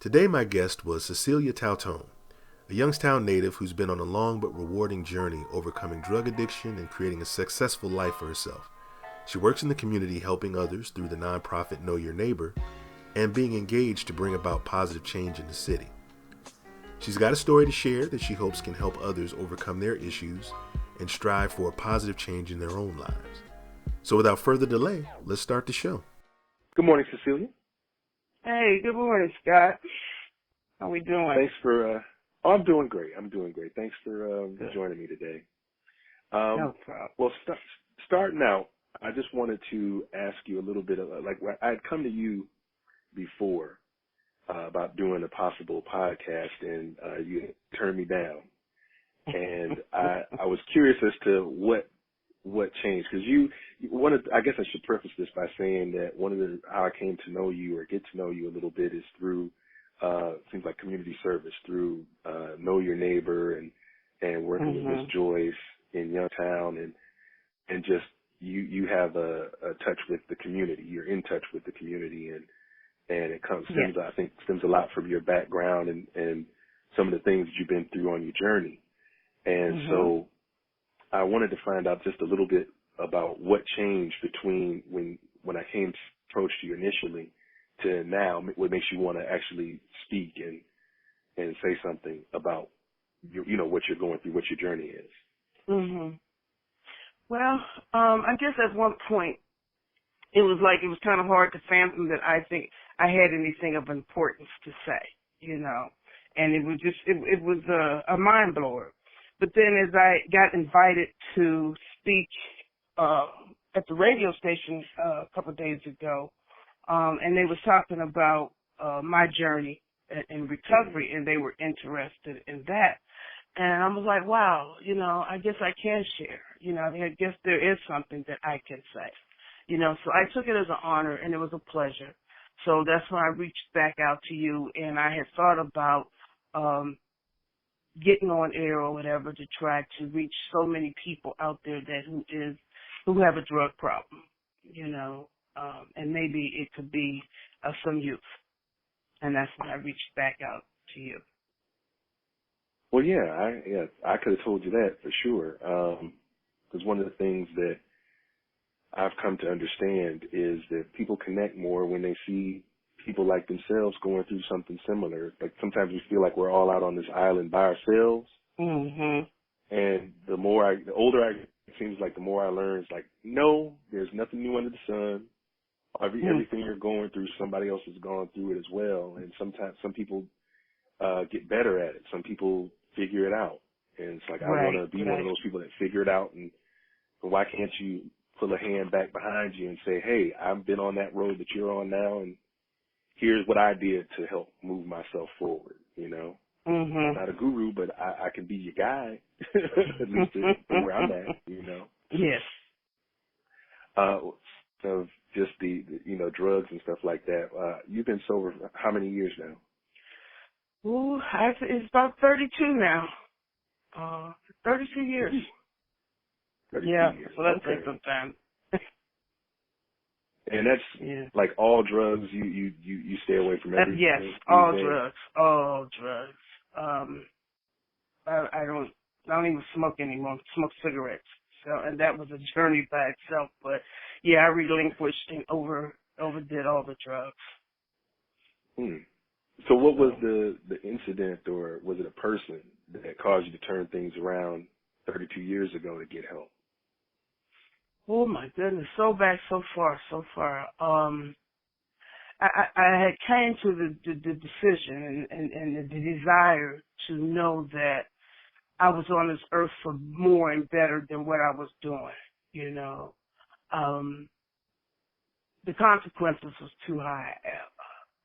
Today my guest was Cecelia Taltoan, a Youngstown native who's been on a long but rewarding journey overcoming drug addiction and creating a successful life for herself. She works in the community helping others through the nonprofit Know Your Neighbor and being engaged to bring about positive change in the city. She's got a story to share that she hopes can help others overcome their issues and strive for a positive change in their own lives. So without further delay, let's start the show. Good morning, Cecilia. Hey, good morning, Scott. How we doing? Thanks for, I'm doing great. Thanks for joining me today. No problem. Well, starting out, I just wanted to ask you a little bit of, I had come to you before about doing a possible podcast, and you turned me down. And I was curious as to what changed, because I guess I should preface this by saying that how I came to know you or get to know you a little bit is through things like community service, through Know Your Neighbor and working with Miss Joyce in Youngstown, and just you have a touch with the community. You're in touch with the community, and it stems a lot from your background and some of the things that you've been through on your journey. And so I wanted to find out just a little bit about what changed between when I came to approach you initially to now, what makes you want to actually speak and say something about what you're going through, what your journey is. Well, I guess at one point it was kind of hard to fathom that I think I had anything of importance to say, and it was just it was a mind blower. But then as I got invited to speak at the radio station a couple of days ago, and they were talking about my journey in recovery, and they were interested in that. And I was like, wow, I guess I can share. I guess there is something that I can say. So I took it as an honor, and it was a pleasure. So that's when I reached back out to you, and I had thought about getting on air or whatever to try to reach so many people out there who have a drug problem, and maybe it could be some youth. And that's when I reached back out to you. Well, I could have told you that for sure. Because one of the things that I've come to understand is that people connect more when they see people like themselves going through something similar. Like sometimes we feel like we're all out on this island by ourselves. And the older I get, it seems like the more I learn, it's like, no, there's nothing new under the sun. Everything you're going through, somebody else has gone through it as well. And sometimes some people get better at it. Some people figure it out. And it's like, I want to be one of those people that figure it out. And why can't you pull a hand back behind you and say, hey, I've been on that road that you're on now, and here's what I did to help move myself forward, I'm not a guru, but I can be your guide, at least to where I'm at, Yes. So just the drugs and stuff like that. You've been sober for how many years now? Ooh, it's about 32 now. 32 years. 32 years. So that takes some time. And that's like all drugs. You stay away from everything. Yes, all drugs. I don't even smoke anymore. I smoke cigarettes. So, and that was a journey by itself. But I relinquished and overdid all the drugs. So what was the incident, or was it a person that caused you to turn things around 32 years ago to get help? Oh my goodness, so back, so far. I had came to the decision and the desire to know that I was on this earth for more and better than what I was doing, The consequences was too high.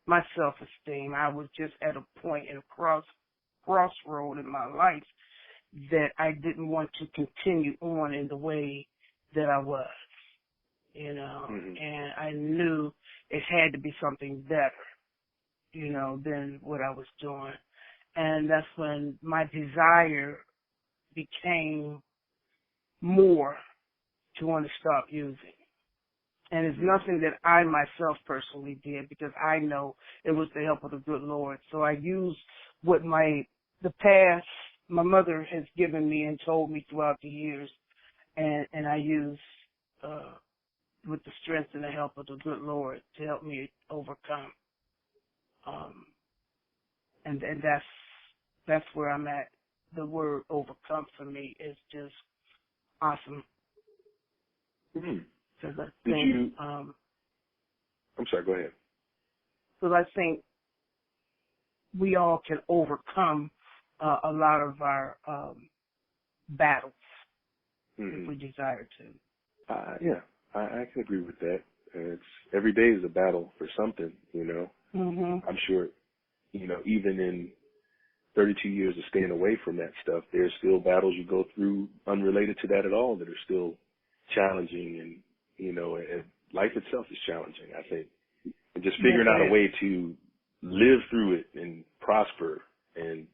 My self-esteem, I was just at a point in a crossroad in my life that I didn't want to continue on in the way that I was, and I knew it had to be something better, than what I was doing. And that's when my desire became more to want to stop using. And it's nothing that I myself personally did, because I know it was the help of the good Lord. So I used what the past my mother has given me and told me throughout the years, and I used with the strength and the help of the good Lord to help me overcome. And that's where I'm at. The word overcome for me is just awesome. Mm-hmm. Because I Did think, you? I'm sorry. Go ahead. because I think we all can overcome a lot of our battles if we desire to. Yeah, I can agree with that. It's every day is a battle for something, you know. Mm-hmm. I'm sure, you know, even in 32 years of staying away from that stuff, there's still battles you go through unrelated to that at all that are still challenging, and you know, and life itself is challenging, I think. And just figuring out a way to live through it and prosper and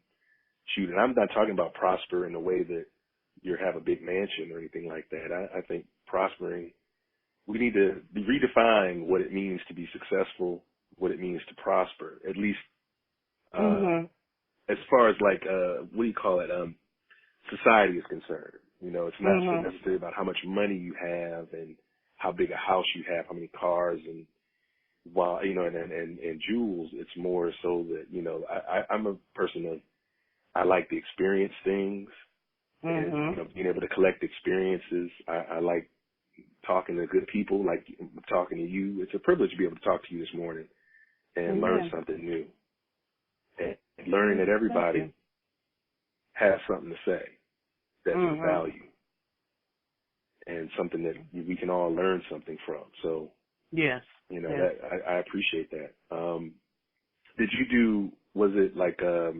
shoot. And I'm not talking about prosper in the way that you have a big mansion or anything like that. I think prospering, we need to redefine what it means to be successful, what it means to prosper, at least as far as like, what do you call it, society is concerned. You know, it's not necessarily about how much money you have and how big a house you have, how many cars and, while, you know, and jewels. It's more so that, you know, I'm a person of, I like to experience things and, you know, being able to collect experiences. I like talking to good people, like talking to you. It's a privilege to be able to talk to you this morning and learn something new. And learning that everybody has something to say that's of value and something that we can all learn something from. So, yes, you know, that I appreciate that. Did you do, was it like, I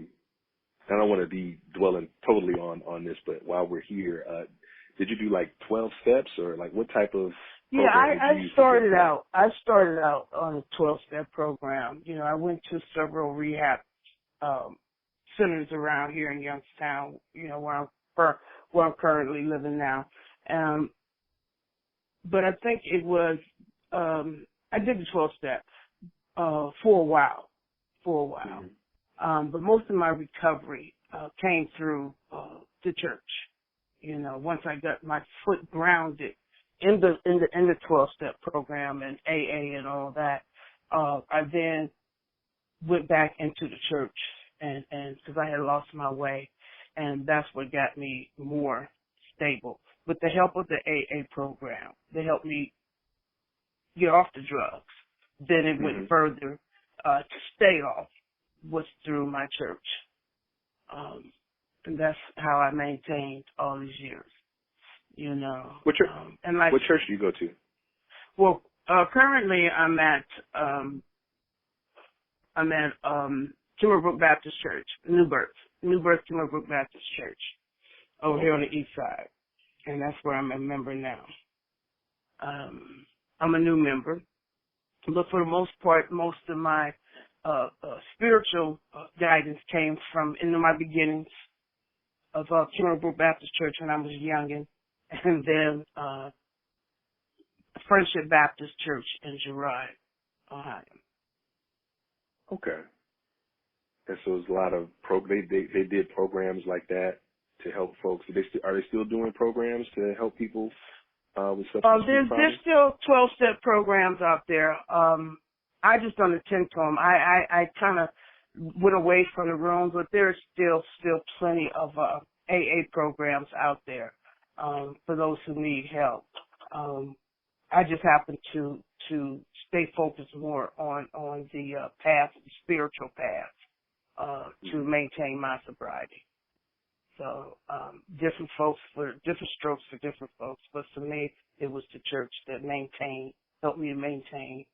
don't want to be dwelling totally on this, but while we're here, did you do like 12 steps or like what type of program did you use? I started out on a 12-step program. You know, I went to several rehab centers around here in Youngstown, you know, where I'm currently living now. But I think it was, I did the 12-step for a while. But most of my recovery came through the church. You know, once I got my foot grounded in the 12-step program and AA and all that, I then went back into the church and because I had lost my way, and that's what got me more stable. With the help of the AA program, they helped me get off the drugs. Then it went further to stay off was through my church. And that's how I maintained all these years, you know. What church, what church do you go to? Well, currently I'm at Timberbrook Baptist Church, New Birth Timberbrook Baptist Church over here on the east side. And that's where I'm a member now. I'm a new member, but for the most part, most of my spiritual guidance came from in my beginnings of Timberbrook Baptist Church when I was youngin', and then Friendship Baptist Church in Girard, Ohio. Okay. And so there's a lot of they did programs like that to help folks. Are they still doing programs to help people with substance abuse problems? There's still 12-step programs out there. I just don't attend to them. I kind of went away from the room, but there's still plenty of AA programs out there for those who need help. I just happen to stay focused more on the path, the spiritual path, to maintain my sobriety. So different folks for different strokes for different folks, but for me, it was the church that helped me to maintain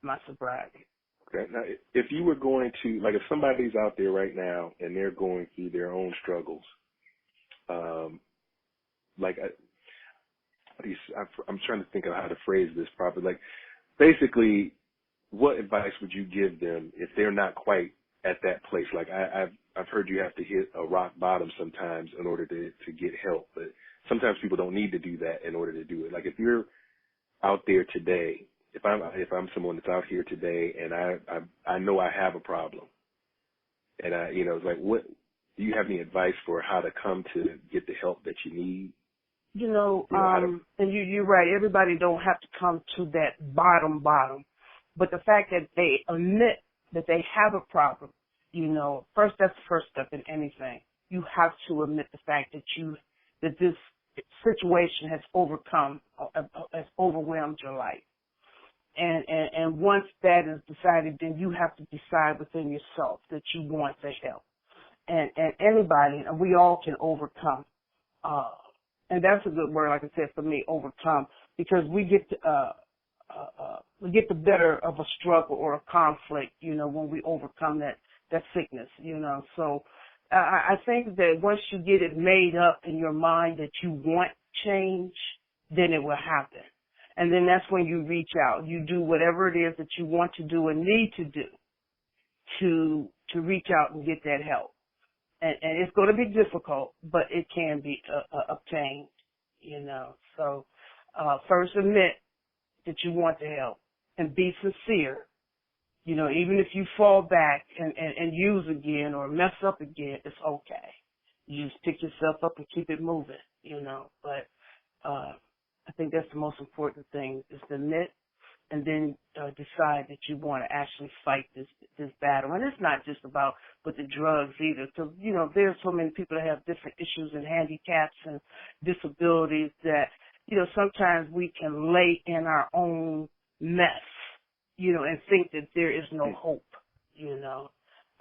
my sobriety. Okay. Now, if you were going to, like, if somebody's out there right now and they're going through their own struggles, like, I'm trying to think of how to phrase this properly. Like, basically, what advice would you give them if they're not quite at that place? Like, I've heard you have to hit a rock bottom sometimes in order to get help, but sometimes people don't need to do that in order to do it. Like, if you're out there today, if I'm someone that's out here today and I know I have a problem, and it's like, what do you have any advice for how to come to get the help that you need? And you're right. Everybody don't have to come to that bottom, but the fact that they admit that they have a problem, first, that's the first step in anything. You have to admit the fact that this situation has has overwhelmed your life. And once that is decided, then you have to decide within yourself that you want the help. And anybody, and we all can overcome. And that's a good word, like I said, for me, overcome, because we get the better of a struggle or a conflict, when we overcome that sickness, So I think that once you get it made up in your mind that you want change, then it will happen. And then that's when you reach out. You do whatever it is that you want to do and need to do to reach out and get that help. And it's going to be difficult, but it can be obtained, So first admit that you want the help and be sincere. Even if you fall back and use again or mess up again, it's okay. You just pick yourself up and keep it moving, But I think that's the most important thing, is to admit and then decide that you want to actually fight this battle. And it's not just about with the drugs either, because, there's so many people that have different issues and handicaps and disabilities that, sometimes we can lay in our own mess, and think that there is no hope, And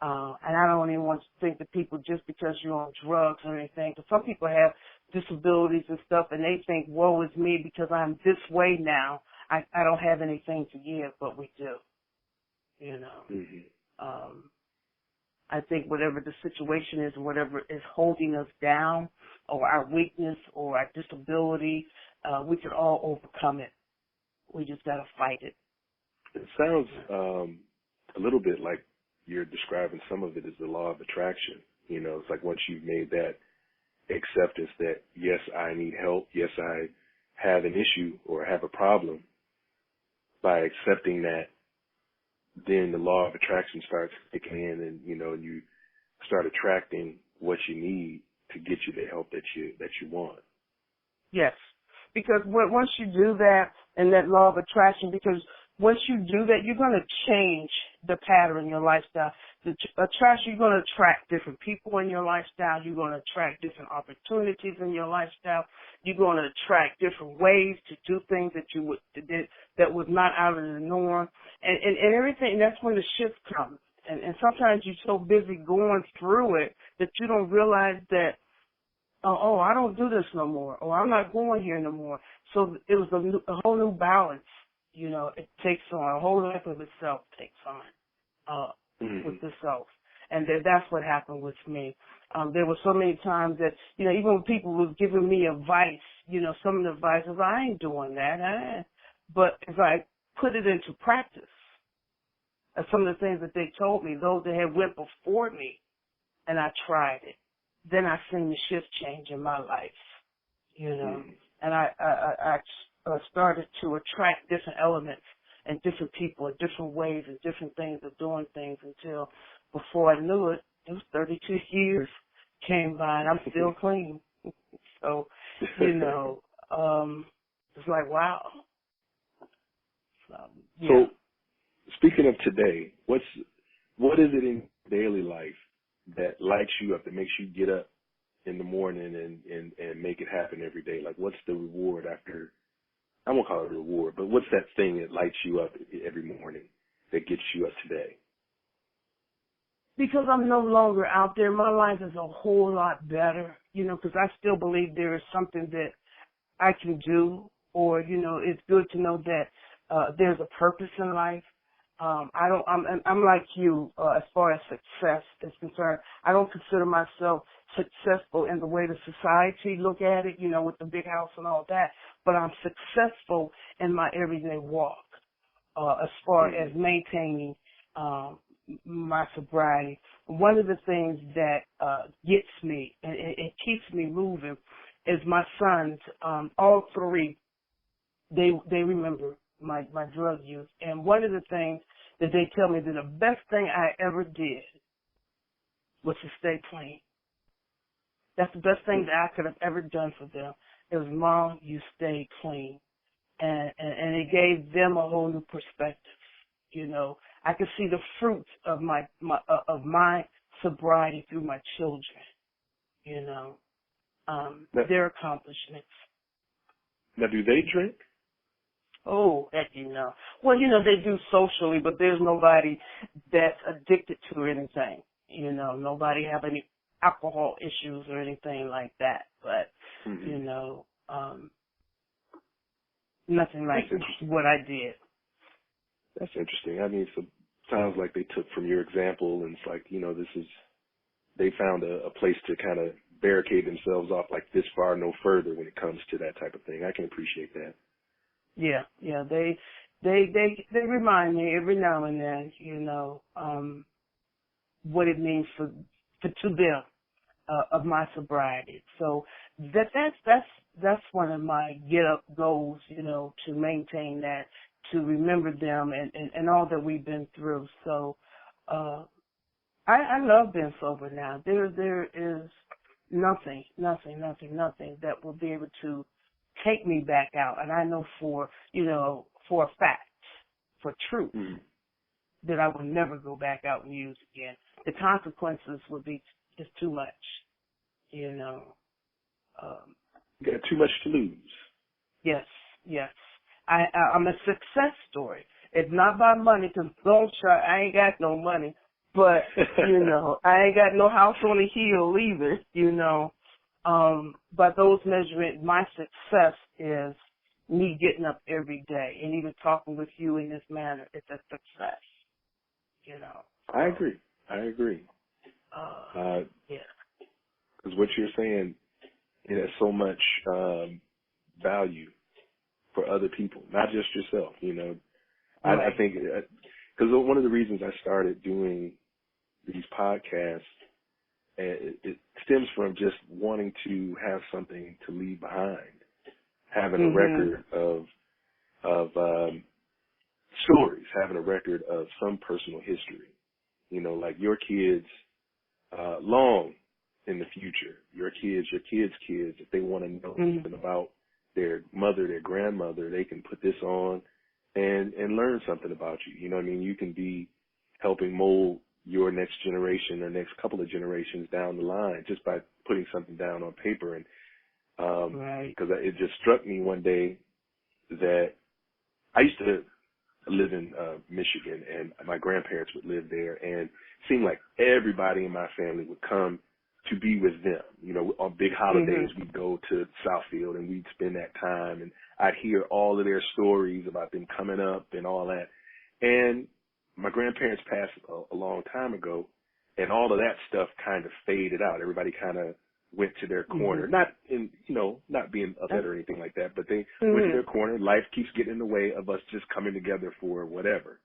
I don't even want to think that people, just because you're on drugs or anything, because some people have disabilities and stuff, and they think, woe is me because I'm this way now. I don't have anything to give, but we do, Mm-hmm. I think whatever the situation is, whatever is holding us down, or our weakness or our disability, we can all overcome it. We just got to fight it. It sounds a little bit like you're describing some of it as the law of attraction. It's like once you've made that acceptance that, yes, I need help, yes, I have an issue or have a problem, by accepting that, then the law of attraction starts kicking in, and you start attracting what you need to get you the help that you want. Yes, because once you do that, and that law of attraction, because once you do that, you're going to change the pattern in your lifestyle. You're going to attract different people in your lifestyle. You're going to attract different opportunities in your lifestyle. You're going to attract different ways to do things that was not out of the norm. And everything, that's when the shift comes. And sometimes you're so busy going through it that you don't realize that, oh, I don't do this no more, or I'm not going here no more. So it was a whole new balance. It takes on a whole life of itself takes on with the self, and that's what happened with me. There were so many times that even when people was giving me advice, some of the advice was, I ain't doing that, but if I put it into practice, some of the things that they told me, those that had went before me, and I tried it, then I seen the shift change in my life, and I started to attract different elements and different people and different ways and different things of doing things, until before I knew it, it was 32 years came by and I'm still clean. So, it's like, wow. Yeah. So, speaking of today, what is it in daily life that lights you up, that makes you get up in the morning and make it happen every day? Like, what's the reward after? I won't call it a reward, but what's that thing that lights you up every morning, that gets you up today? Because I'm no longer out there, my life is a whole lot better, because I still believe there is something that I can do, or, it's good to know that there's a purpose in life. I'm like you, as far as success is concerned. I don't consider myself successful in the way the society look at it, with the big house and all that, but I'm successful in my everyday walk, as far as maintaining, my sobriety. One of the things that, gets me and it keeps me moving is my sons, all three they remember my drug use. And one of the things that they tell me that the best thing I ever did was to stay clean. That's the best thing that I could have ever done for them. It was, Mom, you stay clean. And it gave them a whole new perspective. You know, I could see the fruits of my sobriety through my children. You know, their accomplishments. Now, do they drink? Oh, heck, you know. Well, you know, they do socially, but there's nobody that's addicted to anything. You know, nobody have any alcohol issues or anything like that. But, you know, nothing like what I did. That's interesting. I mean, it sounds like they took from your example, and it's like, you know, they found a place to kind of barricade themselves off, like this far, no further when it comes to that type of thing. I can appreciate that. Yeah. They remind me every now and then, you know, what it means to them of my sobriety. So that's one of my get up goals, you know, to maintain that, to remember them and all that we've been through. So I love being sober now. There is nothing that will be able to take me back out. And I know for a fact, for truth, that I will never go back out and use again. The consequences would be just too much, you know. You got too much to lose. Yes. I'm a success story. It's not by money, because I ain't got no money. But, you know, I ain't got no house on a hill either, you know. By those measurements, my success is me getting up every day and even talking with you in this manner. It's a success, you know. I agree. Yeah. Because what you're saying, it has so much value for other people, not just yourself, you know. Right. I think, because one of the reasons I started doing these podcasts, it stems from just wanting to have something to leave behind, having a record of stories, having a record of some personal history. You know, like your kids, long in the future, your kids' kids, if they want to know something about their mother, their grandmother, they can put this on and learn something about you. You know what I mean? You can be helping mold your next generation or next couple of generations down the line just by putting something down on paper. And because it just struck me one day that I used to live in Michigan, and my grandparents would live there, and it seemed like everybody in my family would come to be with them. You know, on big holidays, we'd go to Southfield and we'd spend that time, and I'd hear all of their stories about them coming up and all that. And my grandparents passed a long time ago, and all of that stuff kind of faded out. Everybody kind of went to their corner, not being upset or anything like that, but they went to their corner. Life keeps getting in the way of us just coming together for whatever.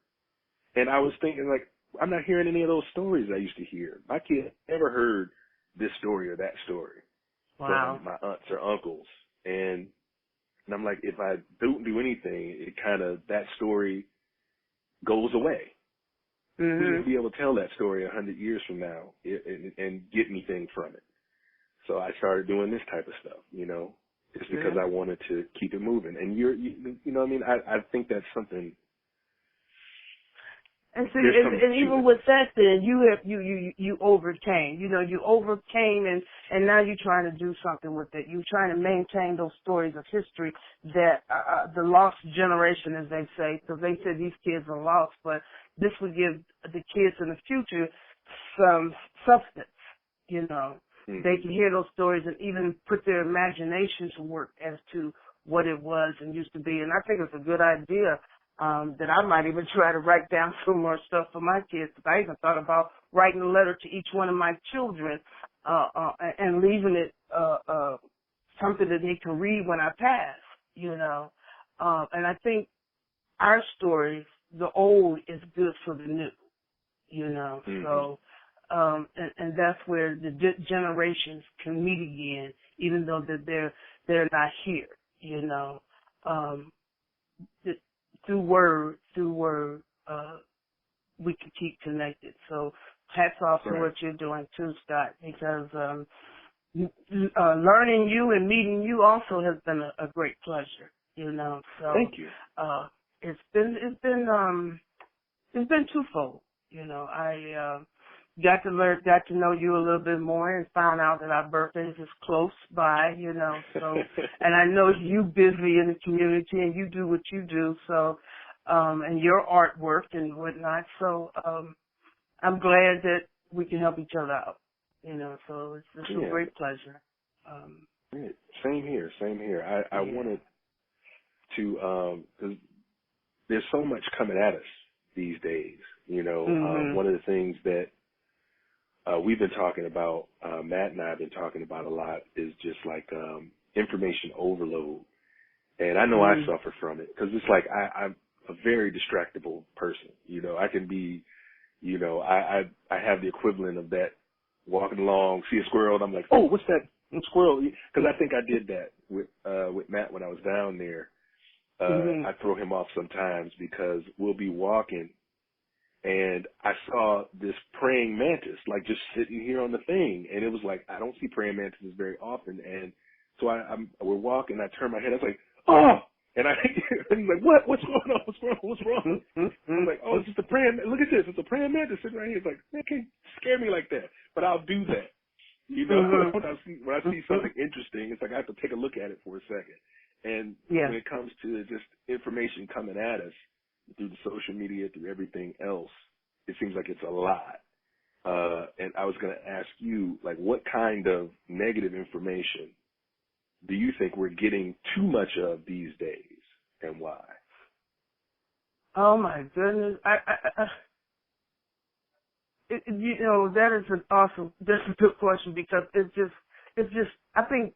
And I was thinking, like, I'm not hearing any of those stories I used to hear. My kids never heard this story or that story from my aunts or uncles. And I'm like, if I don't do anything, it kind of, that story goes away. Who's going to be able to tell that story 100 years from now and get anything from it? So I started doing this type of stuff, you know, just because I wanted to keep it moving. And you know what I mean? I think that's something. And so, and even with that, then you overcame. You know, you overcame, and now you're trying to do something with it. You're trying to maintain those stories of history that the lost generation, as they say, because they said these kids are lost, but this would give the kids in the future some substance. You know, they can hear those stories and even put their imagination to work as to what it was and used to be. And I think it's a good idea. That I might even try to write down some more stuff for my kids. I even thought about writing a letter to each one of my children and leaving it something that they can read when I pass, you know. And I think our stories, the old is good for the new, you know. So, and that's where the generations can meet again, even though that they're not here, you know. through word, we can keep connected. So hats off to what you're doing too, Scott, because learning you and meeting you also has been a great pleasure. So thank you. It's been twofold. I got to know you a little bit more and found out that our birthdays is close by. So and I know you busy in the community and you do what you do. So and your artwork and whatnot. So I'm glad that we can help each other out. So it's a great pleasure. Same here. I wanted to, because there's so much coming at us these days. One of the things that we've been talking about, Matt and I have been talking about a lot, is just like information overload. And I know I suffer from it because it's like I'm a very distractible person. I can be, I have the equivalent of that, walking along, see a squirrel, and I'm like, oh, what's that squirrel? Because I think I did that with Matt when I was down there. I throw him off sometimes because we'll be walking, and I saw this praying mantis, like just sitting here on the thing, and it was like, I don't see praying mantises very often, and so we're walking, I turn my head, I was like, oh! And he's like, what? What's going on? What's wrong? I'm like, oh, it's just a praying, look at this, it's a praying mantis sitting right here. It's like, man, can't scare me like that, but I'll do that. When I see something interesting, it's like I have to take a look at it for a second. And when it comes to just information coming at us through the social media, through everything else, it seems like it's a lot. And I was going to ask you, like, what kind of negative information do you think we're getting too much of these days, and why? Oh my goodness! That is that's a good question, because it's just, I think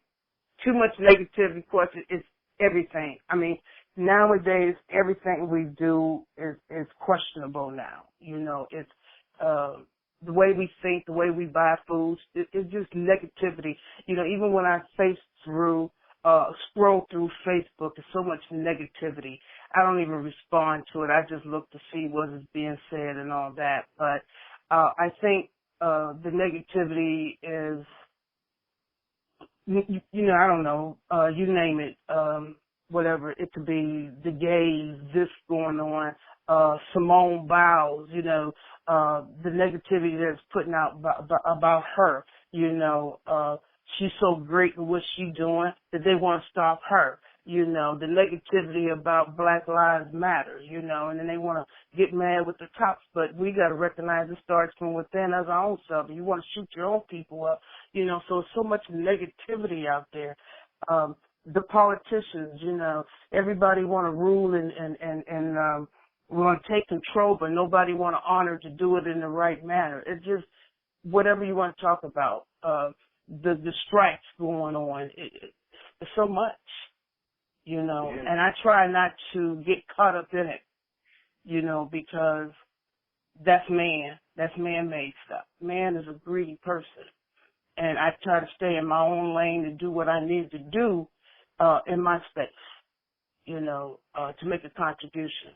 too much negativity question is everything. I mean, nowadays everything we do is questionable now. It's the way we think, the way we buy foods. It's just negativity. Even when I scroll through Facebook, there's so much negativity. I don't even respond to it. I just look to see what is being said and all that. But I think the negativity is, I don't know, you name it, whatever. It could be the gays, this going on, Simone Biles, the negativity that's putting out about her, she's so great at what she's doing that they want to stop her. The negativity about Black Lives Matter, and then they want to get mad with the cops. But we got to recognize it starts from within us, our own self. You want to shoot your own people up, so it's so much negativity out there. The politicians, everybody want to rule and want to take control, but nobody want to honor to do it in the right manner. It's just whatever you want to talk about. The strikes going on, it's so much. And I try not to get caught up in it, because that's man-made stuff. Man is a greedy person. And I try to stay in my own lane and do what I need to do, in my space, to make a contribution.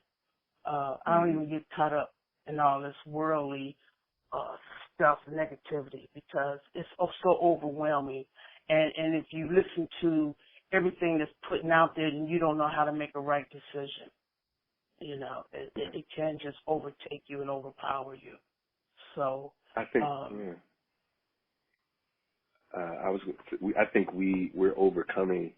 I don't even get caught up in all this worldly, stuff, negativity, because it's so overwhelming. And if you listen to everything that's putting out there, then you don't know how to make a right decision. It can just overtake you and overpower you. So I think, I think we're overcoming.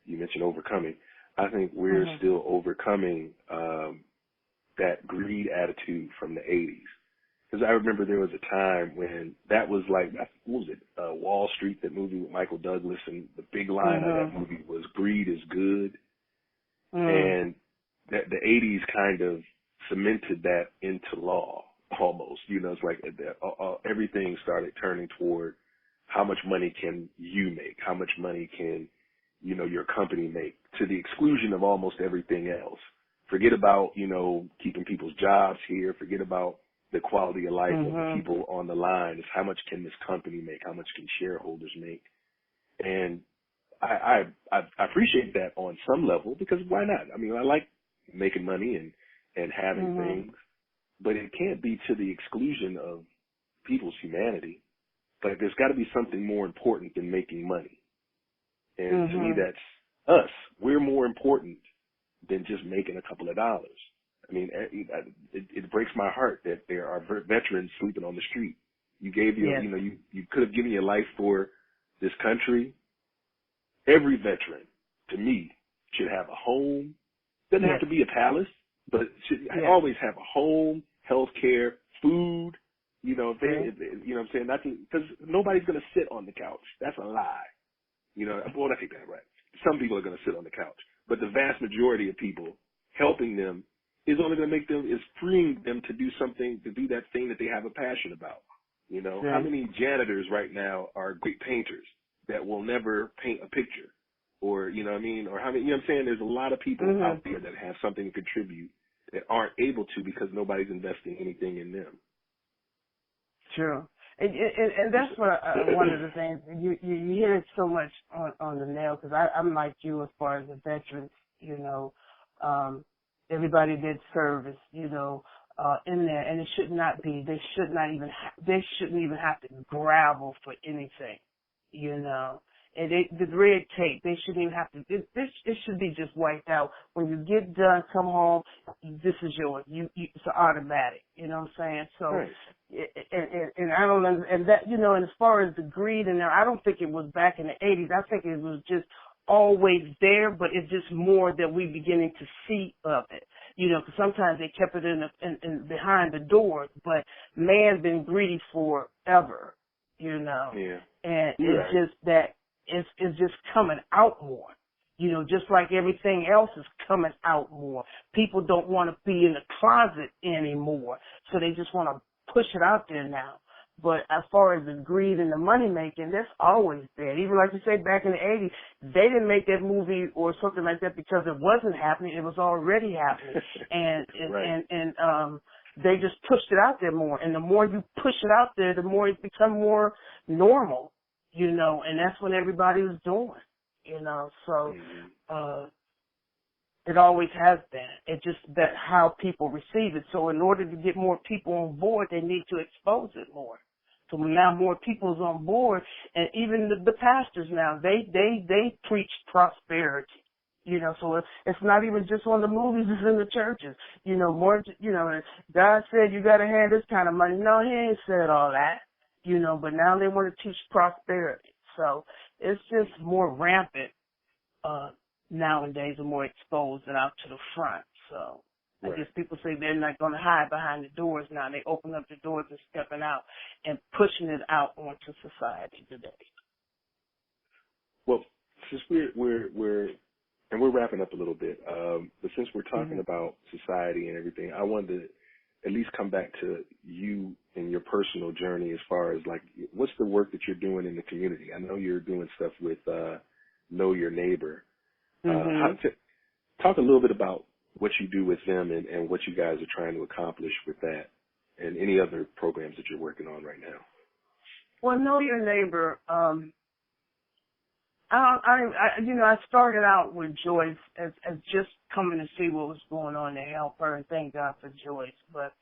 You mentioned overcoming. I think we're still overcoming that greed attitude from the 80s. Because I remember there was a time when that was like, what was it, Wall Street, that movie with Michael Douglas, and the big line of that movie was greed is good. And that the 80s kind of cemented that into law almost. It's like everything started turning toward how much money can you make, how much money can, your company make, to the exclusion of almost everything else. Forget about, keeping people's jobs here. Forget about the quality of life of the people on the line. It's how much can this company make? How much can shareholders make? And I appreciate that on some level, because why not? I mean, I like making money and having things, but it can't be to the exclusion of people's humanity. Like, there's got to be something more important than making money. And to me, that's us. We're more important than just making a couple of dollars. I mean, it breaks my heart that there are veterans sleeping on the street. You gave your, you could have given your life for this country. Every veteran, to me, should have a home. Doesn't have to be a palace, but should always have a home, health care, food. You know, you know what I'm saying? Not because nobody's going to sit on the couch. That's a lie. You know, well, I take that right. Some people are going to sit on the couch, but the vast majority of people, helping them is only going to make them, is freeing them to do something, to do that thing that they have a passion about. You know, how many janitors right now are great painters that will never paint a picture? Or, you know what I mean? Or how many, you know what I'm saying? There's a lot of people out there that have something to contribute that aren't able to because nobody's investing anything in them. True. And that's what one of the things, you hear it so much on the nail, because I'm like you as far as the veterans, you know, everybody did service, you know, in there, and it should not be, they shouldn't even have to gravel for anything, you know. And the red tape, they shouldn't even have to, it should be just wiped out. When you get done, come home, this is yours. It's automatic, you know what I'm saying? So, and I don't know, and that, you know, and as far as the greed and I don't think it was back in the 80s. I think it was just always there, but it's just more that we beginning to see of it. You know, because sometimes they kept it in behind the doors, but man's been greedy forever, you know. Yeah. And it's just that it's just coming out more. You know, just like everything else is coming out more. People don't want to be in the closet anymore, so they just want to push it out there now. But as far as the greed and the money making, that's always there. Even like you say, back in the 80s, they didn't make that movie or something like that because it wasn't happening. It was already happening. and they just pushed it out there more. And the more you push it out there, the more it becomes more normal, you know, and that's what everybody was doing, you know. So it always has been. It's just that how people receive it. So in order to get more people on board, they need to expose it more. So now more people's on board, and even the pastors now, they preach prosperity. You know, so it's not even just on the movies, it's in the churches. You know, more, you know, God said you got to have this kind of money. No, he ain't said all that, you know, but now they want to teach prosperity. So it's just more rampant nowadays, and more exposed and out to the front. So I guess people say they're not going to hide behind the doors now. They open up the doors and stepping out and pushing it out onto society today. Well, since we're wrapping up a little bit, but since we're talking about society and everything, I wanted to at least come back to you and your personal journey as far as, like, what's the work that you're doing in the community? I know you're doing stuff with Know Your Neighbor. Talk a little bit about what you do with them and what you guys are trying to accomplish with that, and any other programs that you're working on right now. Well, Know Your Neighbor, I started out with Joyce as just coming to see what was going on to help her, and thank God for Joyce. But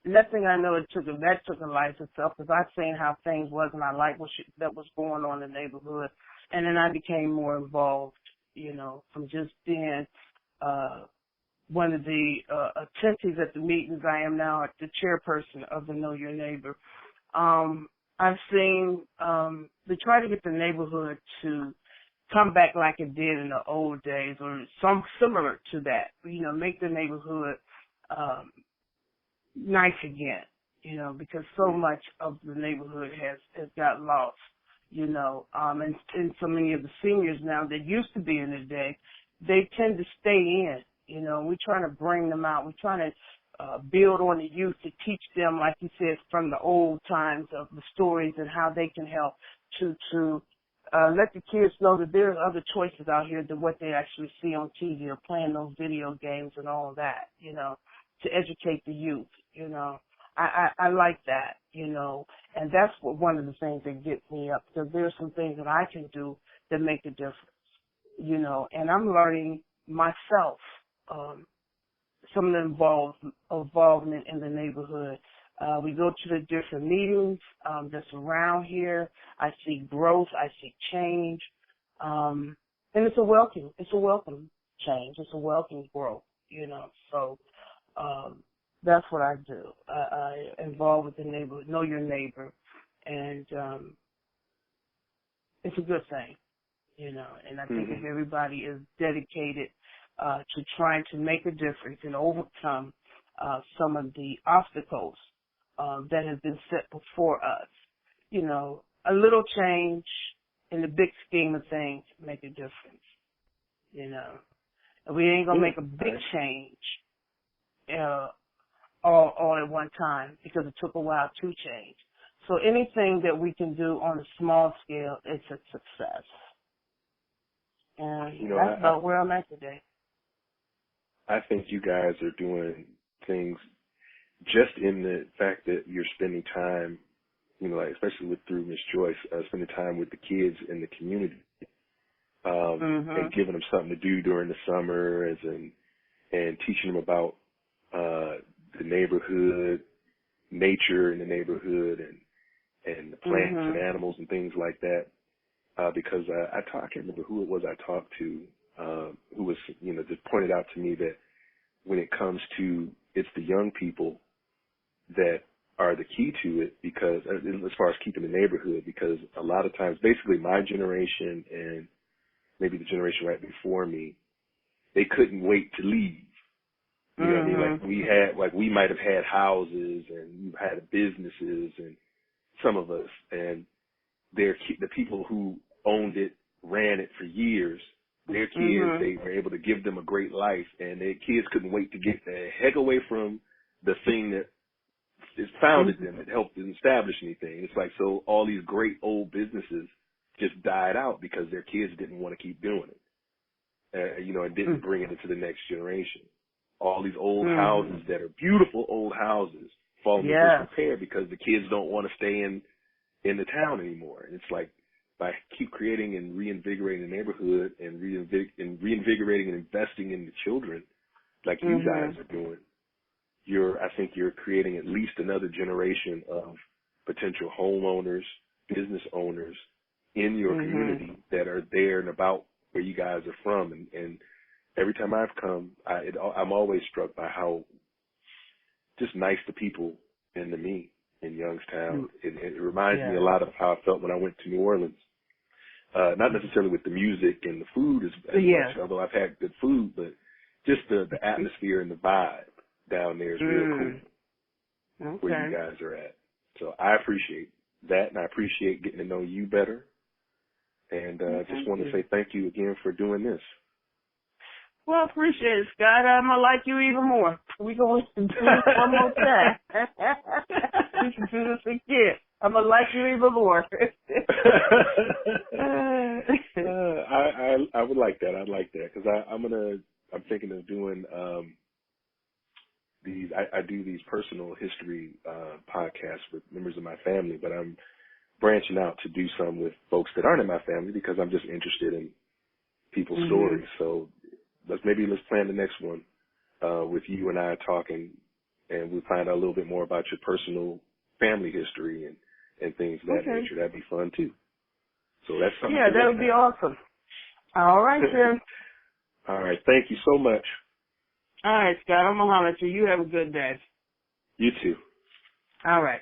the next thing I know, that took a life itself, because I seen how things was, and I liked that was going on in the neighborhood. And then I became more involved, you know, from just being one of the attendees at the meetings. I am now the chairperson of the Know Your Neighbor. I've seen they try to get the neighborhood to come back like it did in the old days, or some similar to that. You know, make the neighborhood nice again. You know, because so much of the neighborhood has got lost. You know, and so many of the seniors now that used to be in the day, they tend to stay in. You know, we're trying to bring them out. We're trying to build on the youth to teach them, like you said, from the old times of the stories and how they can help to let the kids know that there are other choices out here than what they actually see on TV or playing those video games and all of that, you know, to educate the youth, you know. I like that, you know, and that's one of the things that gets me up, because there's some things that I can do that make a difference, you know, and I'm learning myself some of the involvement in the neighborhood. We go to the different meetings that's around here. I see growth. I see change. And it's a welcome change. It's a welcome growth, So that's what I do. I involve with the neighborhood, know your neighbor, and it's a good thing, And I think if everybody is dedicated to trying to make a difference and overcome some of the obstacles that have been set before us, a little change in the big scheme of things make a difference, And we ain't gonna make a big change all at one time because it took a while to change. So anything that we can do on a small scale, it's a success. And that's about where I'm at today. I think you guys are doing things just in the fact that you're spending time, like especially through Miss Joyce, spending time with the kids in the community, and giving them something to do during the summer, and teaching them about the neighborhood, nature in the neighborhood, and the plants and animals and things like that. Because I can't remember who it was I talked to, who was, just pointed out to me that when it comes to, it's the young people that are the key to it, because as far as keeping the neighborhood, because a lot of times, basically my generation and maybe the generation right before me, they couldn't wait to leave. You know what I mean? Like we might have had houses and we had businesses, and some of us, and the people who owned it, ran it for years. Their kids, they were able to give them a great life, and their kids couldn't wait to get the heck away from the thing that has founded them and helped them establish anything. It's like, so all these great old businesses just died out because their kids didn't want to keep doing it, and didn't bring it into the next generation. All these old houses that are beautiful old houses fall into disrepair because the kids don't want to stay in the town anymore. And it's like, by keep creating and reinvigorating the neighborhood and reinvigorating and investing in the children, like you guys are doing, I think you're creating at least another generation of potential homeowners, business owners in your community that are there and about where you guys are from. And every time I've come, I'm always struck by how just nice the people in the meet in Youngstown. It reminds me a lot of how I felt when I went to New Orleans. Not necessarily with the music and the food as much, although I've had good food, but just the atmosphere and the vibe down there is real cool where you guys are at. So I appreciate that, and I appreciate getting to know you better. And just want to say thank you again for doing this. Well, I appreciate it, Scott. I'm going to like you even more. We're going to do this one more time. We can do this again. I'm going to like you even more. I would like that. I'd like that because I'm thinking of doing I do these personal history podcasts with members of my family, but I'm branching out to do some with folks that aren't in my family because I'm just interested in people's stories. So let's plan the next one with you and I talking, and we'll find out a little bit more about your personal family history and things of that nature. That'd be fun too. So that's something. Yeah, that would be awesome. All right, then. All right. Thank you so much. All right, Scott. I'm going to holler at you. You have a good day. You too. All right.